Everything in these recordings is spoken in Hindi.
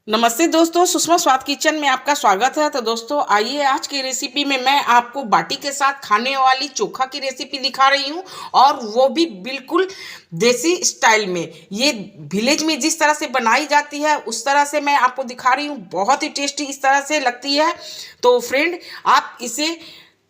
नमस्ते दोस्तों, सुषमा स्वाद किचन में आपका स्वागत है। तो दोस्तों आइए आज की रेसिपी में मैं आपको बाटी के साथ खाने वाली चोखा की रेसिपी दिखा रही हूँ, और वो भी बिल्कुल देसी स्टाइल में। ये विलेज में जिस तरह से बनाई जाती है उस तरह से मैं आपको दिखा रही हूँ। बहुत ही टेस्टी इस तरह से लगती है। तो फ्रेंड, आप इसे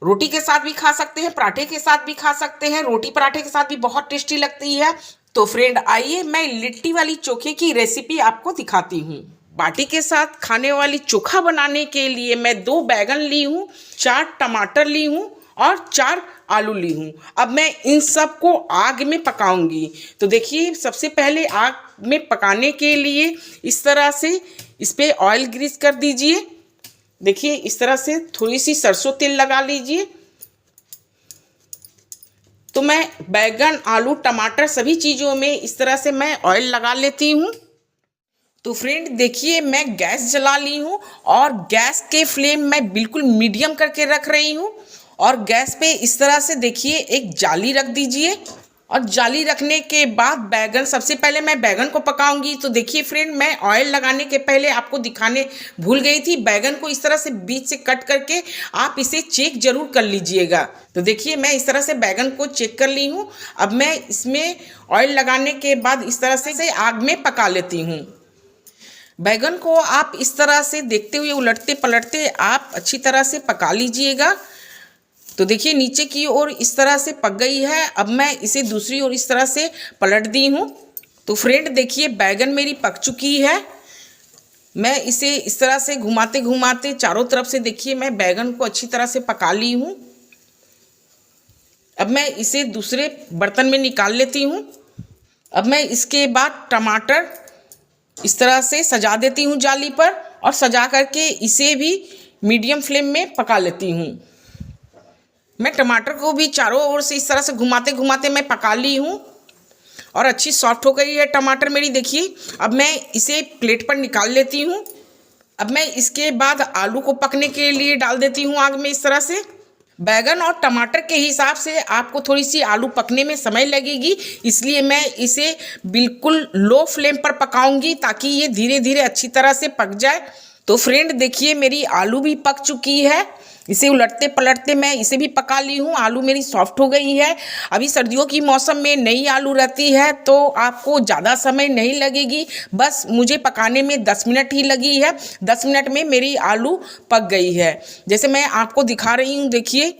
रोटी के साथ भी खा सकते हैं, पराठे के साथ भी खा सकते हैं। रोटी पराठे के साथ भी बहुत टेस्टी लगती है। तो फ्रेंड आइए मैं लिट्टी वाली चोखे की रेसिपी आपको दिखाती हूँ। बाटी के साथ खाने वाली चोखा बनाने के लिए मैं 2 बैगन ली हूँ, 4 टमाटर ली हूँ और 4 आलू ली हूँ। अब मैं इन सब को आग में पकाऊंगी। तो देखिए, सबसे पहले आग में पकाने के लिए इस तरह से इस पर ऑयल ग्रीस कर दीजिए। देखिए, इस तरह से थोड़ी सी सरसों तेल लगा लीजिए। तो मैं बैगन, आलू, टमाटर सभी चीज़ों में इस तरह से मैं ऑयल लगा लेती हूँ। तो फ्रेंड देखिए, मैं गैस जला ली हूँ और गैस के फ्लेम मैं बिल्कुल मीडियम करके रख रही हूँ। और गैस पे इस तरह से देखिए एक जाली रख दीजिए। और जाली रखने के बाद बैगन, सबसे पहले मैं बैगन को पकाऊंगी। तो देखिए फ्रेंड, मैं ऑयल लगाने के पहले आपको दिखाने भूल गई थी। बैगन को इस तरह से बीच से कट करके आप इसे चेक जरूर कर लीजिएगा। तो देखिए, मैं इस तरह से बैगन को चेक कर ली हूँ। अब मैं इसमें ऑयल लगाने के बाद इस तरह से आग में पका लेती हूँ। बैगन को आप इस तरह से देखते हुए उलटते पलटते आप अच्छी तरह से पका लीजिएगा। तो देखिए, नीचे की ओर इस तरह से पक गई है। अब मैं इसे दूसरी ओर इस तरह से पलट दी हूँ। तो फ्रेंड देखिए, बैगन मेरी पक चुकी है। मैं इसे इस तरह से घुमाते घुमाते चारों तरफ से देखिए मैं बैगन को अच्छी तरह से पका ली हूँ। अब मैं इसे दूसरे बर्तन में निकाल लेती हूँ। अब मैं इसके बाद टमाटर इस तरह से सजा देती हूँ जाली पर, और सजा करके इसे भी मीडियम फ्लेम में पका लेती हूँ। मैं टमाटर को भी चारों ओर से इस तरह से घुमाते घुमाते मैं पका ली हूँ, और अच्छी सॉफ्ट हो गई है टमाटर मेरी। देखिए, अब मैं इसे प्लेट पर निकाल लेती हूँ। अब मैं इसके बाद आलू को पकने के लिए डाल देती हूँ आग में। इस तरह से बैगन और टमाटर के हिसाब से आपको थोड़ी सी आलू पकने में समय लगेगी, इसलिए मैं इसे बिल्कुल लो फ्लेम पर पकाऊंगी ताकि ये धीरे धीरे अच्छी तरह से पक जाए। तो फ्रेंड देखिए, मेरी आलू भी पक चुकी है। इसे उलटते पलटते मैं इसे भी पका ली हूँ। आलू मेरी सॉफ्ट हो गई है। अभी सर्दियों की मौसम में नई आलू रहती है तो आपको ज़्यादा समय नहीं लगेगी। बस मुझे पकाने में 10 मिनट ही लगी है। 10 मिनट में मेरी आलू पक गई है, जैसे मैं आपको दिखा रही हूँ। देखिए,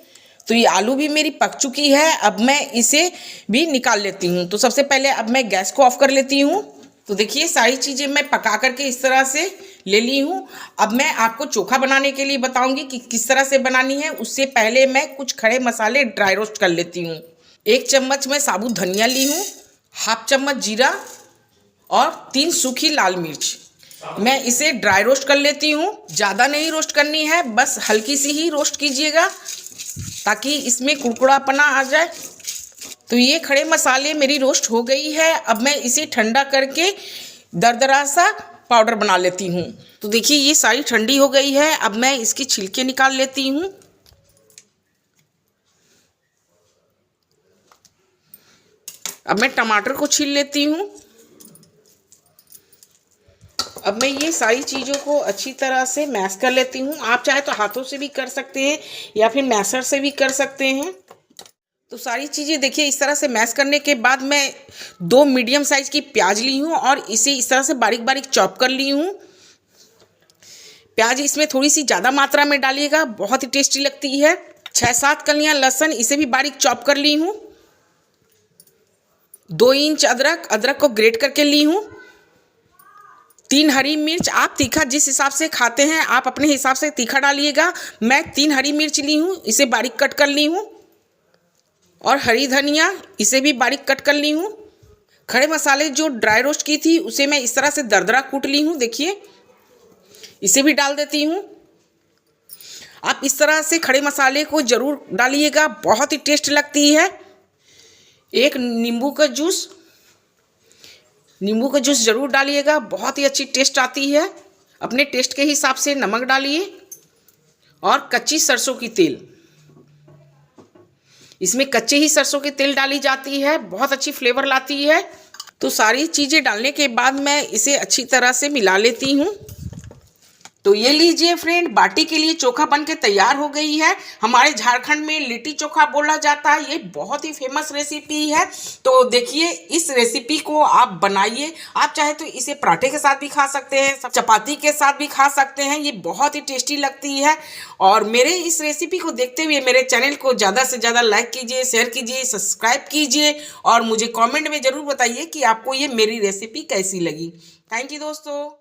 तो ये आलू भी मेरी पक चुकी है। अब मैं इसे भी निकाल लेती हूँ। तो सबसे पहले अब मैं गैस को ऑफ कर लेती हूँ। तो देखिए, सारी चीज़ें मैं पका करके इस तरह से ले ली हूँ। अब मैं आपको चोखा बनाने के लिए बताऊंगी कि किस तरह से बनानी है। उससे पहले मैं कुछ खड़े मसाले ड्राई रोस्ट कर लेती हूँ। 1 चम्मच मैं साबुत धनिया ली हूँ, हाफ चम्मच जीरा और 3 सूखी लाल मिर्च। मैं इसे ड्राई रोस्ट कर लेती हूँ। ज़्यादा नहीं रोस्ट करनी है, बस हल्की सी ही रोस्ट कीजिएगा ताकि इसमें कुरकुरापना आ जाए। तो ये खड़े मसाले मेरी रोस्ट हो गई है। अब मैं इसे ठंडा करके दरदरा सा पाउडर बना लेती हूँ। तो देखिए, ये सारी ठंडी हो गई है। अब मैं इसके छिलके निकाल लेती हूँ। अब मैं टमाटर को छील लेती हूँ। अब मैं ये सारी चीज़ों को अच्छी तरह से मैश कर लेती हूँ। आप चाहे तो हाथों से भी कर सकते हैं या फिर मैशर से भी कर सकते हैं। तो सारी चीज़ें देखिए इस तरह से मैश करने के बाद मैं 2 मीडियम साइज़ की प्याज ली हूँ और इसे इस तरह से बारीक बारीक चॉप कर ली हूँ। प्याज इसमें थोड़ी सी ज़्यादा मात्रा में डालिएगा, बहुत ही टेस्टी लगती है। 6-7 कलियाँ लहसुन, इसे भी बारीक चॉप कर ली हूँ। 2 इंच अदरक को ग्रेट करके ली हूँ। 3 हरी मिर्च, आप तीखा जिस हिसाब से खाते हैं आप अपने हिसाब से तीखा डालिएगा। मैं 3 हरी मिर्च ली हूँ, इसे बारीक कट कर ली हूँ। और हरी धनिया, इसे भी बारीक कट कर ली हूँ। खड़े मसाले जो ड्राई रोस्ट की थी उसे मैं इस तरह से दरदरा कूट ली हूँ। देखिए, इसे भी डाल देती हूँ। आप इस तरह से खड़े मसाले को ज़रूर डालिएगा, बहुत ही टेस्ट लगती है। 1 नींबू का जूस ज़रूर डालिएगा, बहुत ही अच्छी टेस्ट आती है। अपने टेस्ट के हिसाब से नमक डालिए। और कच्ची सरसों की तेल, इसमें कच्चे ही सरसों की तेल डाली जाती है, बहुत अच्छी फ्लेवर लाती है। तो सारी चीज़ें डालने के बाद मैं इसे अच्छी तरह से मिला लेती हूँ। तो ये लीजिए फ्रेंड, बाटी के लिए चोखा बन के तैयार हो गई है। हमारे झारखंड में लिट्टी चोखा बोला जाता है, ये बहुत ही फेमस रेसिपी है। तो देखिए, इस रेसिपी को आप बनाइए। आप चाहे तो इसे पराठे के साथ भी खा सकते हैं, चपाती के साथ भी खा सकते हैं, ये बहुत ही टेस्टी लगती है। और मेरे इस रेसिपी को देखते हुए मेरे चैनल को ज़्यादा से ज़्यादा लाइक कीजिए, शेयर कीजिए, सब्सक्राइब कीजिए और मुझे कमेंट में ज़रूर बताइए कि आपको ये मेरी रेसिपी कैसी लगी। थैंक यू दोस्तों।